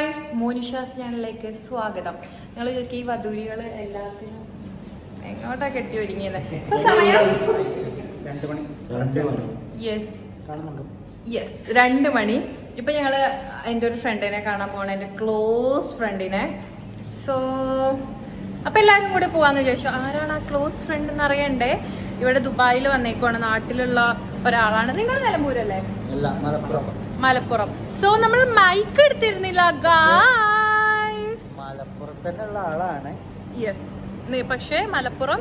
Guys, മോനിഷാസ് ചാനലിലേക്ക് സ്വാഗതം. നിങ്ങൾ ഈ വധൂരികൾ എല്ലാത്തിനും എങ്ങോട്ടാ കെട്ടി ഒരുങ്ങിയത്? ഇപ്പൊ സമയം 2 മണി. ഇപ്പൊ ഞങ്ങള് എൻ്റെ ഒരു ഫ്രണ്ടിനെ കാണാൻ പോകണം, എൻ്റെ ക്ലോസ് ഫ്രണ്ടിനെ. സോ അപ്പൊ എല്ലാരും കൂടെ പോവാന്ന് ചോദിച്ചു. ആരാണ് ആ ക്ലോസ് ഫ്രണ്ട് എന്ന് അറിയണ്ടേ? ഇവിടെ ദുബായിൽ വന്നേക്കുവാണ്, നാട്ടിലുള്ള ഒരാളാണ്. നിങ്ങൾ നിലമ്പൂരല്ലേ? മലപ്പുറം. സോ നമ്മൾ മൈക്ക് എടുത്തിരുന്നില്ല ഗായ്സ്. മലപ്പുറത്തുള്ള ആളാണ്. യെസ്, പക്ഷേ മലപ്പുറം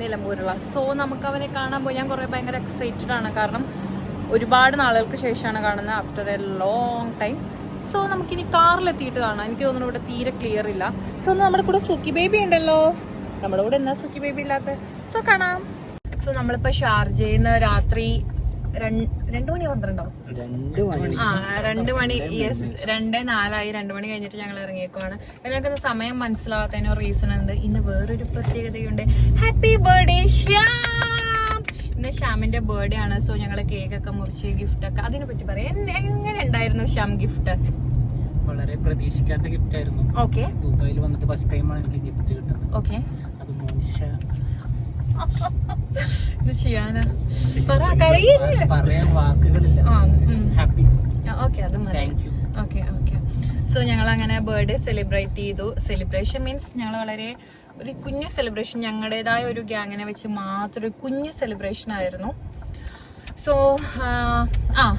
നിലമ്പൂരുള്ള. സോ നമുക്ക് അവനെ കാണാൻ പോയി. ഞാൻ ഭയങ്കര എക്സൈറ്റഡ് ആണ്, കാരണം ഒരുപാട് നാളുകൾക്ക് ശേഷമാണ് കാണുന്നത്, after A long time. So നമുക്കിനി കാറിലെത്തിയിട്ട് കാണാം. എനിക്ക് തോന്നുന്നു ഇവിടെ തീരെ ക്ലിയർ ഇല്ല. സോ നമ്മുടെ കൂടെ സുക്കി ബേബി ഉണ്ടല്ലോ. നമ്മുടെ കൂടെ എന്നാ സുക്കി ബേബി ഇല്ലാത്ത? സോ കാണാം. സോ നമ്മളിപ്പോ ഷാർജയിൽ നിന്ന് രാത്രി 2 മണി 12 2 മണി. യെസ്, 2:04 2 മണി കഴിഞ്ഞിട്ട് ഞങ്ങൾ ഇറങ്ങിയേക്കുവാണ്. ഞങ്ങൾക്ക് സമയം മനസ്സിലാവാത്തതിന് റീസൺ ഉണ്ട്. ഇന്ന് വേറൊരു പ്രത്യേകതയുണ്ട്. Happy birthday Shyam. ഇന്ന് ശ്യാമിന്റെ ബർത്ത്ഡേ ആണ്. സോ ഞങ്ങള് കേക്കൊക്കെ മുറിച്ച് ഗിഫ്റ്റ് ഒക്കെ, അതിനെ പറ്റി പറയാം. എങ്ങനെ ഉണ്ടായിരുന്നു ശ്യാം ഗിഫ്റ്റ്? വളരെ പ്രതീക്ഷിക്കാത്ത ഗിഫ്റ്റ് ആയിരുന്നു. ഓക്കെ, ദുബായിൽ വന്നിട്ട് ഫസ്റ്റ് ടൈമാണ് എനിക്ക് ഗിഫ്റ്റ് കിട്ടുന്നത്. ഓക്കെ, അത് മോനിഷ ഇത് ചെയ്യാനാ പറയാൻ വാക്കുകളില്ല. ഹാപ്പി. ഓക്കെ, അത് മതി. ഓക്കെ. സോ ഞങ്ങൾ അങ്ങനെ ബർത്ത്ഡേ സെലിബ്രേറ്റ് ചെയ്തു. സെലിബ്രേഷൻ മീൻസ് ഞങ്ങൾ വളരെ ഒരു കുഞ്ഞു സെലിബ്രേഷൻ, ഞങ്ങളുടേതായ ഒരു ഗ്യാങ്ങിനെ വെച്ച് മാത്രം ഒരു കുഞ്ഞു സെലിബ്രേഷൻ ആയിരുന്നു. സോ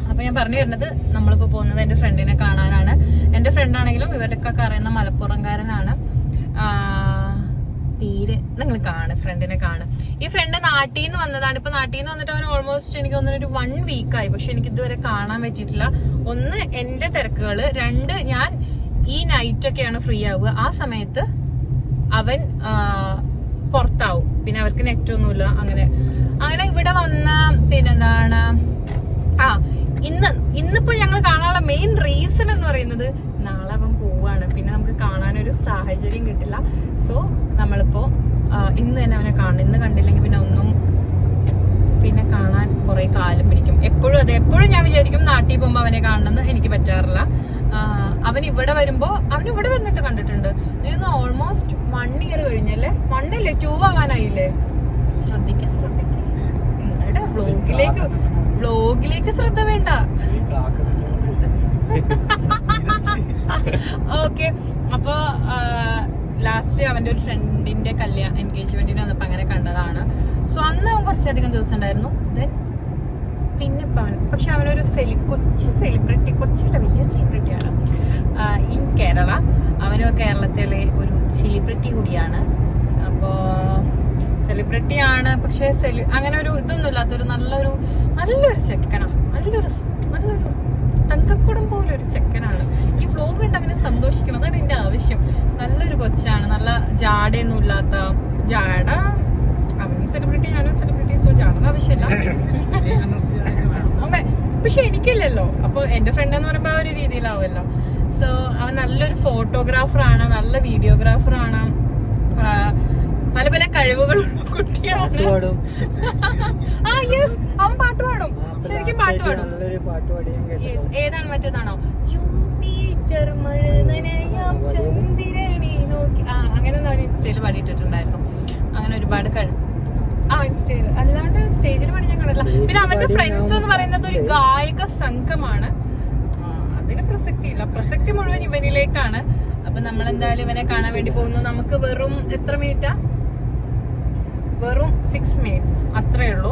അപ്പൊ ഞാൻ പറഞ്ഞു വരുന്നത്, നമ്മളിപ്പോ പോകുന്നത് എന്റെ ഫ്രണ്ടിനെ കാണാനാണ്. എന്റെ ഫ്രണ്ടാണെങ്കിലും ഇവരൊക്കെ അറിയുന്ന മലപ്പുറംകാരനാണ്. പേര് നിങ്ങൾ ഫ്രണ്ടിനെ കാണും. ഈ ഫ്രണ്ട് നാട്ടിൽ നിന്ന് വന്നതാണ്. ഇപ്പൊ നാട്ടിൽ നിന്ന് വന്നിട്ട് അവൻ ഓൾമോസ്റ്റ് എനിക്ക് തോന്നുന്നു ഒരു 1 വീക്കായി. പക്ഷെ എനിക്ക് ഇതുവരെ കാണാൻ പറ്റിയിട്ടില്ല. ഒന്ന്, എന്റെ തിരക്കുകള്. 2, ഞാൻ ഈ നൈറ്റ് ഒക്കെയാണ് ഫ്രീ ആവുക. ആ സമയത്ത് അവൻ പുറത്താവും. പിന്നെ അവർക്ക് നെറ്റ് ഒന്നുമില്ല. അങ്ങനെ ഇവിടെ വന്ന് പിന്നെന്താണ്, ഇന്നിപ്പോ ഞങ്ങൾ കാണാനുള്ള മെയിൻ റീസൺ എന്ന് പറയുന്നത്, നാളെ അവൻ പോവാണ്. പിന്നെ നമുക്ക് കാണാനൊരു സാഹചര്യം കിട്ടില്ല. സോ നമ്മളിപ്പോ ഇന്ന് തന്നെ അവനെ കാണണം. ഇന്ന് കണ്ടില്ലെങ്കിൽ പിന്നെ കാണാൻ കുറെ കാലം പിടിക്കും. എപ്പോഴും ഞാൻ വിചാരിക്കും നാട്ടിൽ പോകുമ്പോ അവനെ കാണണമെന്ന്. എനിക്ക് പറ്റാറില്ല. അവൻ ഇവിടെ വരുമ്പോ, അവൻ ഇവിടെ വന്നിട്ട് കണ്ടിട്ടുണ്ട്. എനിക്ക് ഓൾമോസ്റ്റ് 1 ഇയർ കഴിഞ്ഞല്ലേ? 1 അല്ലേ, 2 ആവാനായില്ലേ? ശ്രദ്ധിക്ക എന്നിട്ട് വ്ലോഗിലേക്ക് ശ്രദ്ധ വേണ്ട. ഓക്കെ, അപ്പൊ ലാസ്റ്റ് അവന്റെ ഒരു ഫ്രണ്ടിന്റെ എൻഗേജ്മെന്റിന് വന്നപ്പോ അങ്ങനെ കണ്ടതാണ്. സോ അന്ന് അവൻ കുറച്ചധികം ദിവസം ഉണ്ടായിരുന്നു. പിന്നെ പക്ഷെ അവനൊരു കൊച്ചല്ല, വലിയ സെലിബ്രിറ്റിയാണ് ഇൻ കേരള. അവന് കേരളത്തിലെ ഒരു സെലിബ്രിറ്റി കൂടിയാണ്. അപ്പോ സെലിബ്രിറ്റിയാണ്, പക്ഷെ അങ്ങനെ ഒരു ഇതൊന്നും ഇല്ലാത്തൊരു നല്ലൊരു ചെക്കനാണ്. നല്ലൊരു തങ്കക്കുടം പോലെ ഒരു ചെക്കനാണ്. ഈ വ്ലോഗ് കണ്ട് അവനെ സന്തോഷിക്കണം, അതാണ് എന്റെ ആവശ്യം. നല്ലൊരു കൊച്ചാണ്, നല്ല ജാടയൊന്നും ഇല്ലാത്ത. അവനും സെലിബ്രിറ്റി, ഞാനും സെലിബ്രിറ്റി. സോ ജാട ആവശ്യമില്ല. പക്ഷെ എനിക്കില്ലല്ലോ. അപ്പൊ എന്റെ ഫ്രണ്ട് എന്ന് പറയുമ്പോ ആ ഒരു രീതിയിലാവുമല്ലോ. സോ അവൻ നല്ലൊരു ഫോട്ടോഗ്രാഫറാണ്, നല്ല വീഡിയോഗ്രാഫറാണ്, പല പല കഴിവുകളുള്ള കുട്ടിയാണ്. യെസ്, അവൻ പാട്ട് പാടും. ശരിക്കും പാട്ട് പാടും. ഏതാണ്, മറ്റേതാണോ? ജൂപ്പിറ്റർ മഴ നനയാം ചന്ദ്രനെ നോക്കി, അങ്ങനെ അവൻ ഇൻസ്റ്റയിൽ പാടിയിട്ടുണ്ടായിരുന്നു. അങ്ങനെ ഒരുപാട് ഇൻസ്റ്റയിൽ, അല്ലാണ്ട് സ്റ്റേജിൽ പാടി ഞാൻ കണ്ടിട്ടില്ല. പിന്നെ അവന്റെ ഫ്രണ്ട്സ് എന്ന് പറയുന്നത് ഒരു ഗായക സംഘമാണ്. അതിന് പ്രസക്തി മുഴുവൻ ഇവനിലേക്കാണ്. അപ്പൊ നമ്മൾ എന്തായാലും ഇവനെ കാണാൻ വേണ്ടി പോകുന്നു. നമുക്ക് വെറും എത്ര മിനിറ്റാ? വെറും 6 മിനിറ്റ്സ് അത്രേ ഉള്ളൂ.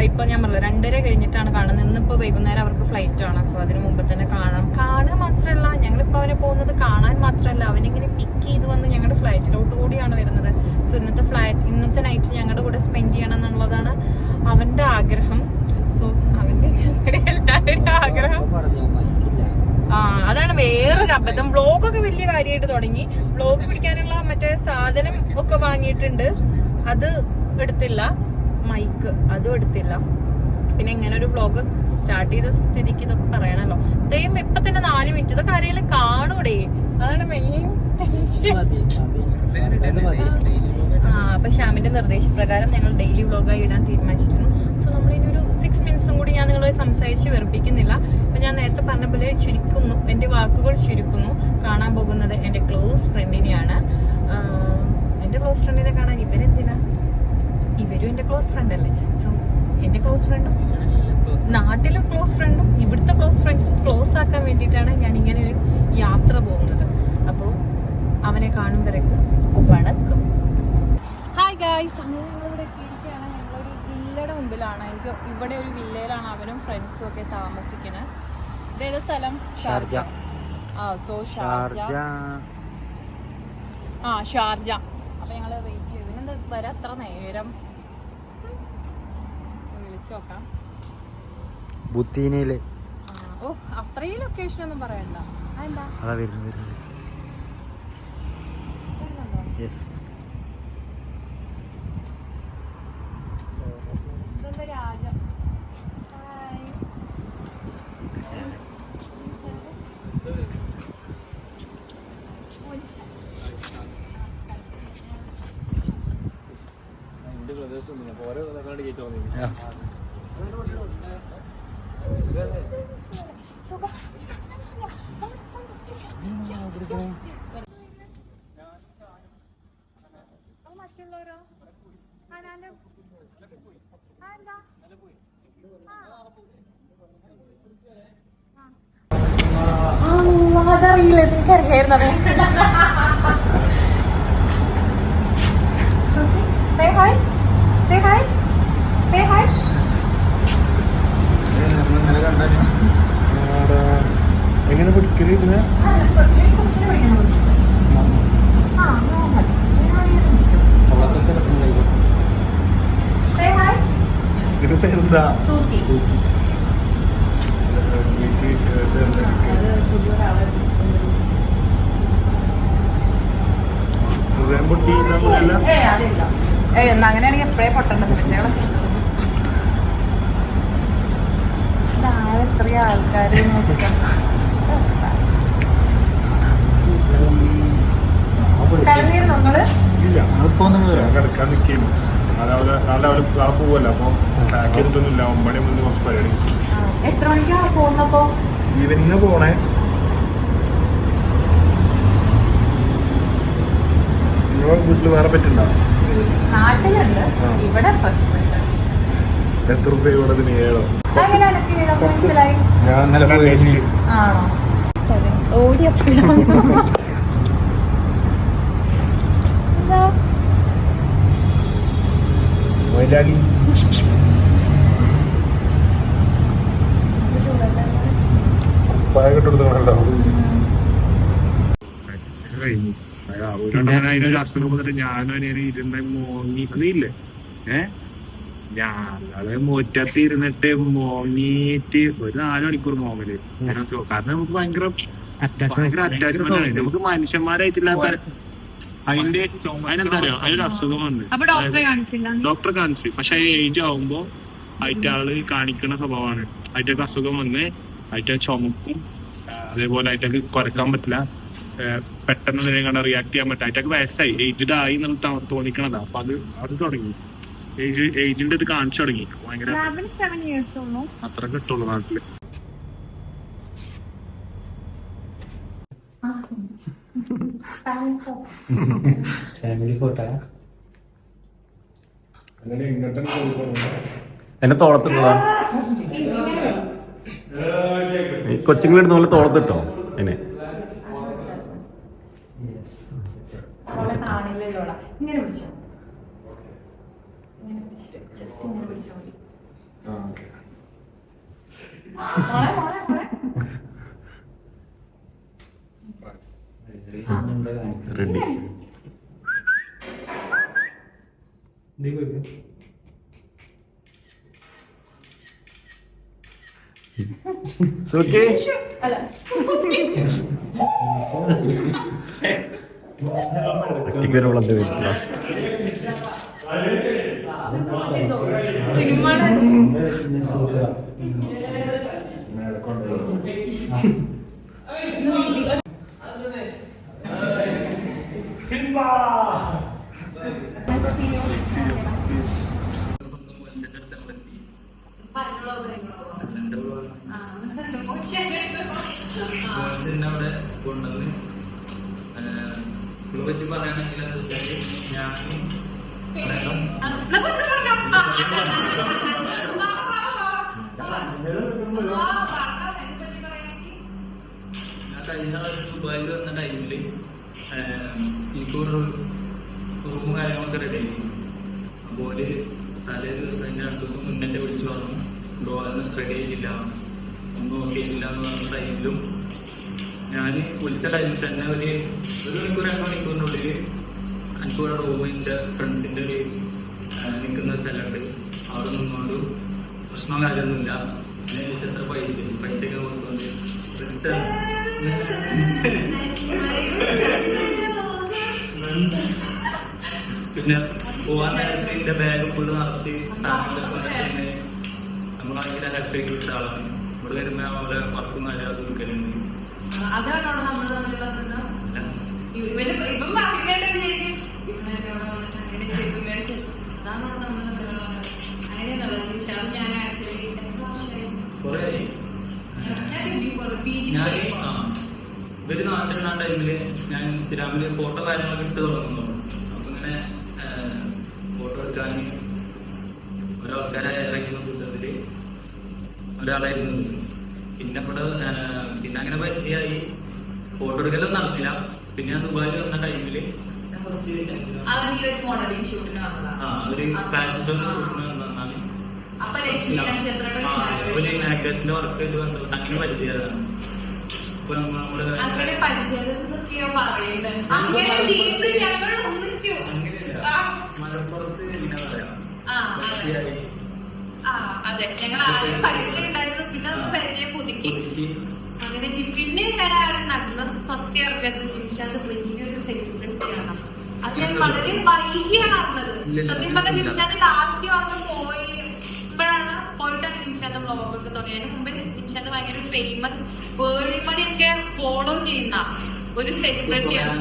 ഇപ്പൊ ഞാൻ പറഞ്ഞില്ല, 2:30 കഴിഞ്ഞിട്ടാണ് കാണുന്നത്. ഇന്നിപ്പോ വൈകുന്നേരം അവർക്ക് ഫ്ലൈറ്റ് ആണ്. സോ അതിന് മുമ്പ് തന്നെ കാണുക മാത്രമല്ല, ഞങ്ങളിപ്പോ അവനെ പോകുന്നത് കാണാൻ മാത്രമല്ല, അവനിങ്ങനെ പിക്ക് ചെയ്ത് വന്ന് ഞങ്ങളുടെ ഫ്ലൈറ്റിലോട്ട് കൂടിയാണ് വരുന്നത്. സോ ഇന്നത്തെ നൈറ്റ് ഞങ്ങളുടെ കൂടെ സ്പെൻഡ് ചെയ്യണം എന്നുള്ളതാണ് അവന്റെ ആഗ്രഹം. സോ അവന്റെ എല്ലാവരുടെ ആഗ്രഹം. അതാണ് വേറൊരു അബദ്ധം. വ്ലോഗൊക്കെ വലിയ കാര്യമായിട്ട് തുടങ്ങി. വ്ലോഗ് പിടിക്കാനുള്ള മറ്റേ സാധനം ഒക്കെ വാങ്ങിയിട്ടുണ്ട്, അത് എടുത്തില്ല. മൈക്ക് അതും എടുത്തില്ല. പിന്നെ ഇങ്ങനെ ഒരു വ്ലോഗ് സ്റ്റാർട്ട് ചെയ്ത സ്ഥിതിക്ക് ഇതൊക്കെ പറയണല്ലോ. ഇതേം ഇപ്പൊ തന്നെ 4 മിനിറ്റ് ഇതൊക്കെ ആരെങ്കിലും കാണൂടെ? അതാണ് മെയിൻ ടെൻഷൻ. അപ്പൊ ശ്യാമിന്റെ നിർദ്ദേശപ്രകാരം ഞങ്ങൾ ഡെയിലി വ്ലോഗായി ഇടാൻ തീരുമാനിച്ചിരുന്നു. സോ നമ്മളിനൊരു 6 മിനിറ്റ്സും കൂടി ഞാൻ നിങ്ങളെ സംസാരിച്ച് വെറുപ്പിക്കുന്നില്ല. അപ്പൊ ഞാൻ നേരത്തെ പറഞ്ഞ പോലെ ചുരുക്കുന്നു, എന്റെ വാക്കുകൾ ചുരുക്കുന്നു. കാണാൻ പോകുന്നത് എൻ്റെ ക്ലോസ് ഫ്രണ്ടിനെയാണ്. എൻ്റെ ക്ലോസ് ഫ്രണ്ടിനെ കാണാൻ ഇവരെന്തിനാ? ഇവരും എൻ്റെ ക്ലോസ് ഫ്രണ്ട് അല്ലേ. സോ എൻ്റെ ക്ലോസ് ഫ്രണ്ടും നാട്ടിലെ ക്ലോസ് ഫ്രണ്ടും ഇവിടുത്തെ ക്ലോസ് ഫ്രണ്ട്സും ക്ലോസ് ആക്കാൻ വേണ്ടിയിട്ടാണ് ഞാൻ ഇങ്ങനെ ഒരു യാത്ര പോകുന്നത്. അപ്പോൾ അവനെ കാണുമ്പോഴേക്കും വണക്കം. ഹായ് ഗായ്സ്, അങ്ങനെ ഞങ്ങളിവിടെ എത്തിയിരിക്കുകയാണ്. ഞങ്ങളൊരു വില്ലയുടെ മുമ്പിലാണ്. എനിക്ക് ഇവിടെ ഒരു വില്ലയിലാണ് അവനും ഫ്രണ്ട്സും ഒക്കെ താമസിക്കുന്നത്. ഇതേത് സ്ഥലം? ഷാർജ. ഷാർജ. അപ്പൊ ഞങ്ങള് വെയിറ്റ് ചെയ്യും. ഇവനെന്താ വരെ അത്ര നേരം? വിളിച്ചു നോക്കാം. ബുത്തീനയിലെ ഓ, അത്രയും ലൊക്കേഷൻ ഒന്നും പറയണ്ട. അതെന്താ? അതാ വരുന്നത്. യെസ്. ഇതെന്താ രാജ? ഹായ്. മറ്റുള്ളവരോ? അതറിയില്ല, എനിക്കറിയായിരുന്നത്. Say hi. Say hi. Say hi. എങ്ങനെ പിടിക്കല് ഇതിനെ? Say hi. ഇത് പേരെന്താ? അങ്ങനെയാണെങ്കിൽ എപ്പോഴേ പൊട്ടേണ്ടത്. എത്രയോ ആൾക്കാർ ഇല്ല, അതിപ്പോ കിടക്കാൻ നിൽക്കുന്നു. നാളെ പോവല്ല. അപ്പൊ പാക്ക് ചെയ്തിട്ടൊന്നുമില്ല. 9 മണി മുന്നേ കുറച്ച് പരിപാടി. എത്ര മണിക്കാണ് പോകുന്നപ്പോ? ഈവനിങ് പോണേ. നിങ്ങളെ വീട്ടില് വേറെ പറ്റുണ്ടോ? നാട്ടിലുണ്ട്, ഇവിടെ ഫസ്റ്റ്. എത്ര രൂപ ഇവിടെ? 7. മനസ്സിലായി. ഞാൻ ആണോ? ഓടിയപ്പോഴാണ് മൈലാടി. പായക്കെട്ടെടുത്ത് വേണ്ടോ? അതിനൊരു അസുഖം വന്നിട്ട് ഞാനും അതിനെ ഇരുന്ന മോങ്ങിയില്ലേ. ഞങ്ങള് മുറ്റത്ത് ഇരുന്നിട്ട് മോങ്ങിയിട്ട് ഒരു 4 മണിക്കൂർ മോങ്ങല്. കാരണം നമുക്ക് ഭയങ്കര അറ്റാച്ച്മെന്റ് ആണ്. നമുക്ക് മനുഷ്യന്മാരായിട്ടില്ലാത്ത അതിനെന്താ അറിയോ, അതിനൊരു അസുഖം വന്ന് ഡോക്ടറെ കാണിച്ചു. പക്ഷെ ഏജ് ആവുമ്പോ അയിറ്റാള് കാണിക്കുന്ന സ്വഭാവമാണ്. അയിട്ടൊക്കെ അസുഖം വന്ന് അയിറ്റ ചുമക്കും. അതേപോലെ അയിട്ടൊക്കെ കുറയ്ക്കാൻ പറ്റില്ല. പെട്ടെന്ന് നിങ്ങളെ റിയാക്ട് ചെയ്യാൻ പറ്റില്ല. അയിട്ടൊക്കെ വയസ്സായി, ഏജ്ഡ് ആയി എന്നുള്ള തോന്നിക്കണതാ. അപ്പൊ അത് തുടങ്ങി. ഏജിന്റെ ഇത് കാണിച്ചു തുടങ്ങി. ഭയങ്കര അത്ര കിട്ടുള്ളൂ നാട്ടില്. ഫാമിലി ഫോട്ടോ എന്നെ തോളത്തിട്ടോ, കൊച്ചുങ്ങളിടുന്ന പോലെ തോളത്തിട്ടോ എന്നെ. ഇങ്ങനെ പിടിച്ചോ, ഇങ്ങനെ പിടിച്ചിട്ട് ജസ്റ്റ് ഇങ്ങനെ പിടിച്ചാൽ മതി. റെഡി. ഒറ്റയ്ക്കൊരുള്ളത് വരില്ല. എന്നെ അവിടെ കൊണ്ടുവന്ന് ഇതിനെ പറ്റി പറയുകയാണെങ്കിൽ എന്താ വെച്ചാല് ഞാൻ കഴിഞ്ഞ ദുബായിൽ വന്ന ടൈമില് എനിക്കൊരു റൂമും കാര്യങ്ങളൊക്കെ റെഡി ആയി. അപ്പോൾ ഒരു തലേ ദിവസം എൻ്റെ 2 ദിവസം മുന്നേ വിളിച്ചു പറഞ്ഞു ബ്രോ അതൊന്നും റെഡി ആയിട്ടില്ല, ഒന്നും നോക്കിയിട്ടില്ല എന്ന് പറഞ്ഞ ടൈമിലും ഞാൻ വിളിച്ച ടൈമിൽ തന്നെ ഒരു മണിക്കൂർ 2 മണിക്കൂറിനുള്ളിൽ എനിക്കിവിടെ റൂം എൻ്റെ ഫ്രണ്ട്സിൻ്റെ ഒരു നിൽക്കുന്ന സ്ഥലമുണ്ട്, അവിടെ നിന്നുകൊണ്ട് പ്രശ്നവും കാര്യമൊന്നുമില്ല. എന്നെ വിളിച്ച് എത്ര പൈസയൊക്കെ കൊടുക്കുന്നുണ്ട് പിന്നെ പോവാൻ നേരത്തെ എന്റെ ബാഗ് ഫുള്ള് നിറച്ച് സാധനങ്ങളൊക്കെ നമ്മളാണെങ്കിൽ ഹെൽപ്പ് ചെയ്ത് വിട്ട ആളാണ്. ഇവിടെ വരുമ്പോ അവരെ വർക്കും കാര്യം അത് കൊടുക്കലുണ്ട്. കൊറേ ഞാൻ ഇവര് നാട്ടിലുള്ള ടൈമില് ഞാൻ ഇൻസ്റ്റഗ്രാമില് ഫോട്ടോ കാര്യങ്ങളൊക്കെ ഇട്ട് തുടങ്ങുന്നു. അപ്പൊ ഇങ്ങനെ ഫോട്ടോ എടുക്കാൻ ഓരോ ആൾക്കാരെ ഇറങ്ങുന്ന കൂട്ടത്തില് ഒരാളായിരുന്നു. പിന്നെ പിന്നെ അങ്ങനെ പരിചയമായി. ഫോട്ടോ എടുക്കലൊന്നും നടന്നില്ല. പിന്നെ ഞാൻ ദുബായിൽ വന്ന ടൈമില് ഒരു ഫാഷൻ ഷോ വന്നാണ് ആക്ടേഴ്സിന്റെ വർക്ക് ബന്ധപ്പെട്ട് അങ്ങനെ പരിചയമാണ്. അപ്പൊ നമ്മള് മലപ്പുറത്ത് ഇങ്ങനെ പറയാം അതെ, ഞങ്ങൾ ആദ്യം പരിചയം ഉണ്ടായിരുന്നു, പിന്നെ ഒന്ന് പരിചയം പുതുക്കി അങ്ങനെ. പിന്നെ നഗ്ന സത്യം അറിഞ്ഞത് ജിംഷാദ് വലിയൊരു സെലിബ്രിറ്റിയാണ്. അത് ഞാൻ വളരെ വൈകിയാണ് അറിഞ്ഞത്. സത്യം പറഞ്ഞ ജിംഷാദ് ലാസ്റ്റ് പറഞ്ഞ് പോയിട്ടാണ് ജിംഷാദ് വ്ളോഗൊക്കെ തുടങ്ങിയത്. അതിന് മുമ്പ് ജിംഷാദ് ഭയങ്കര ഫേമസ് പേളിമണിയൊക്കെ ഫോളോ ചെയ്യുന്ന ഒരു സെലിബ്രിറ്റിയാണ്.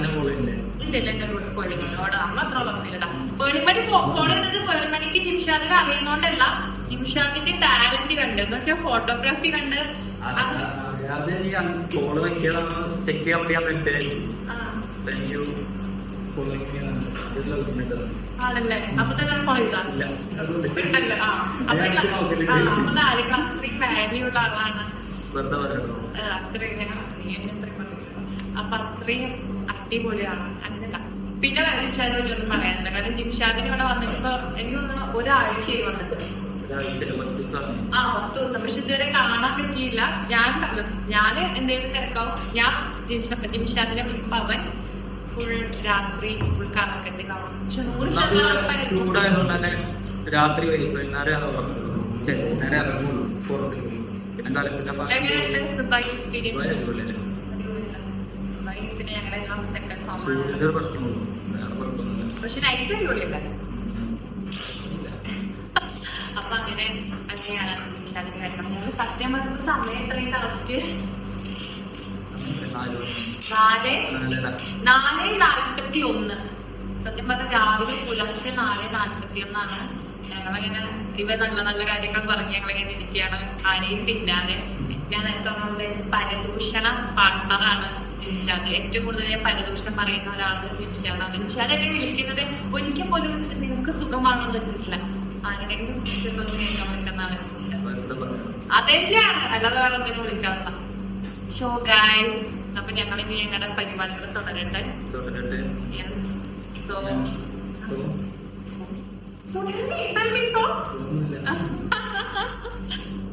ഇല്ലല്ല എന്റെ പേളിമണിയോട് നമ്മളത്ര വളർന്നില്ലടാ. പേളിമണി ഫോളോ ചെയ്തത് പേളിമണിക്ക് ജിംഷാദിനെ അറിയുന്നോണ്ടല്ല, ജിംഷാദിന്റെ ടാലന്റ് കണ്ട് എന്നൊക്കെ ഫോട്ടോഗ്രാഫി കണ്ട് ചെക്ക് ചെയ്യാൻ വേണ്ടി മെസ്സേജ് ആണല്ലേ? അപ്പൊ തന്നെ ഫോളോ ചെയ്താ അത്രയും വാല്യൂ ഉള്ള ആളാണ്. അപ്പൊ അത്രയും അടിപൊളിയാണ്. അങ്ങനല്ല പിന്നെ ജിംഷാദിനെ ഒന്നും പറയാനില്ല. കാരണം ജിംഷാദിന് ഇവിടെ വന്നിട്ട് എനിക്ക് തോന്നുന്നു ഒരാഴ്ചയായി വന്നിട്ട് 10 ദിവസം. പക്ഷെ ഇതുവരെ കാണാൻ പറ്റിയില്ല. ഞാന് എന്തെങ്കിലും തിരക്കാവും. ഞാൻ ജിംഷാദിനെ വിളിക്കുമ്പോ അവൻ ഫുൾ രാത്രി ഫുൾ കറക്കത്തിലാവും. 100% ചൂടായതുകൊണ്ട് തന്നെ രാത്രി വൈകുന്നേരം ഇറങ്ങുള്ളൂ പുറത്തേക്ക്. എങ്ങനെയുണ്ട് ദുബായ് എക്സ്പീരിയൻസ്? പിന്നെ ഞങ്ങളുടെ സെക്കൻഡ് ഹോം. പക്ഷെ നൈറ്റ് അടിപൊളിയല്ലേ? അപ്പൊ അങ്ങനെയാണ് ജിംഷാദിന്റെ കാര്യങ്ങൾ. ഞങ്ങൾ സത്യം പറഞ്ഞ സമയം എത്രയും കറക്റ്റ് 4:41. സത്യം പറഞ്ഞ രാവിലെ പുലർച്ചെ 4:41 ഞങ്ങളിങ്ങനെ ഇവ നല്ല നല്ല കാര്യങ്ങൾ പറഞ്ഞ് ഞങ്ങളിങ്ങനെ ഇരിക്കുകയാണ്. ആരെയും തിന്നാതെ ഞാൻ നേരത്തെ പരദൂഷണ പാർട്ണറാണ് ജിംഷാദ്. ഏറ്റവും കൂടുതൽ പരദൂഷണം പറയുന്ന ഒരാള് ജിംഷാദാണ്. ജിംഷാദ് എന്നെ വിളിക്കുന്നത് ഒരിക്കൽ പോലും വെച്ചിട്ട് നിനക്ക് സുഖമാണെന്ന് വെച്ചിട്ടില്ല. ആരുടെയെങ്കിലും കേൾക്കാൻ പറ്റുന്നതാണ്. അതെന്നെയാണ്, അല്ലാതെ വേറെ ഒന്നിനും വിളിക്കാറില്ല. ഷോ ഗൈസ്, അപ്പൊ ഞങ്ങൾ ഇനി ഞങ്ങളുടെ പരിപാടികൾ തുടരട്ടെ.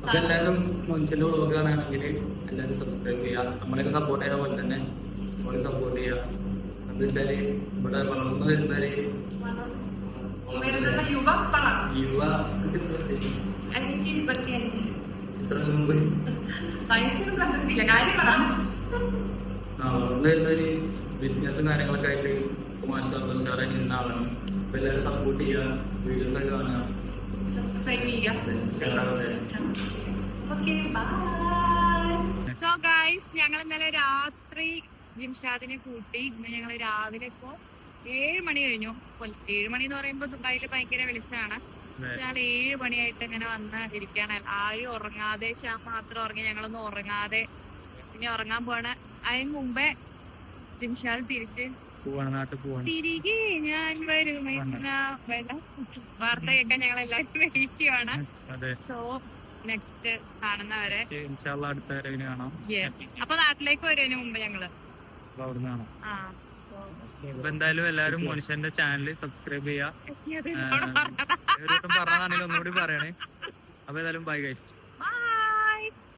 അപ്പൊ എല്ലാവരും മനുഷ്യന്റെ വ്ളോഗ് കാണുകയാണെങ്കിൽ എല്ലാവരും സബ്സ്ക്രൈബ് ചെയ്യുക. നമ്മളെയൊക്കെ സപ്പോർട്ട് ചെയ്യുന്ന പോലെ തന്നെ നമ്മളെ സപ്പോർട്ട് ചെയ്യുക. എന്താ വെച്ചാല് ഇവിടെ വളർന്നു വരുന്നവര് യുവ വളർന്നു വരുന്നൊരു ബിസിനസ്സും കാര്യങ്ങളൊക്കെ ആയിട്ട് ഉഷാറായി നിന്ന ആളാണ്. അപ്പൊ എല്ലാവരും സപ്പോർട്ട് ചെയ്യുക, വീഡിയോസ് ഒക്കെ കാണുക, സബ്സ്ക്രൈബ് ചെയ്യുക. സോ ഗൈസ്, ഞങ്ങൾ ഇന്നലെ രാത്രി ജിംഷാദിനെ കൂട്ടി. ഇന്ന് ഞങ്ങൾ രാവിലെ ഇപ്പോ 7 മണി കഴിഞ്ഞു. 7 മണി എന്ന് പറയുമ്പോ ദുബായില് ഭയങ്കര വെളിച്ചാണ്. പക്ഷെ ഞങ്ങൾ 7 മണിയായിട്ട് ഇങ്ങനെ വന്ന് ഇരിക്കാണ്. ആരും ഉറങ്ങാതെ, ഷാം മാത്രം ഉറങ്ങി, ഞങ്ങളൊന്നും ഉറങ്ങാതെ. പിന്നെ ഉറങ്ങാൻ പോണ അതിന് മുമ്പേ ജിംഷാദ് തിരിച്ച് പോവാണ്, നാട്ടിൽ പോവാണ്. തിരികെ ഞാൻ വരുമെന്ന വാർത്ത കേൾക്കാൻ ഞങ്ങൾ എല്ലാവരും വെയിറ്റ് ചെയ്യുവാണ്. അതെ. സോ നെക്സ്റ്റ് കാണുന്നവരെ ഇൻഷാ അല്ലാഹ് അടുത്ത വരവിന് കാണാം. അപ്പൊ നാട്ടിലേക്ക് വരുന്നതിന് മുമ്പ് ഞങ്ങള് അവിടുന്ന് കാണാം. സോ ഇപ്പൊ എന്തായാലും എല്ലാരും മോനിഷന്റെ ചാനൽ സബ്സ്ക്രൈബ് ചെയ്യാ. പറഞ്ഞതാണെങ്കിൽ ഒന്നുകൂടി പറയണേ. അപ്പൊ ഏതായാലും ബൈ ഗൈസ്.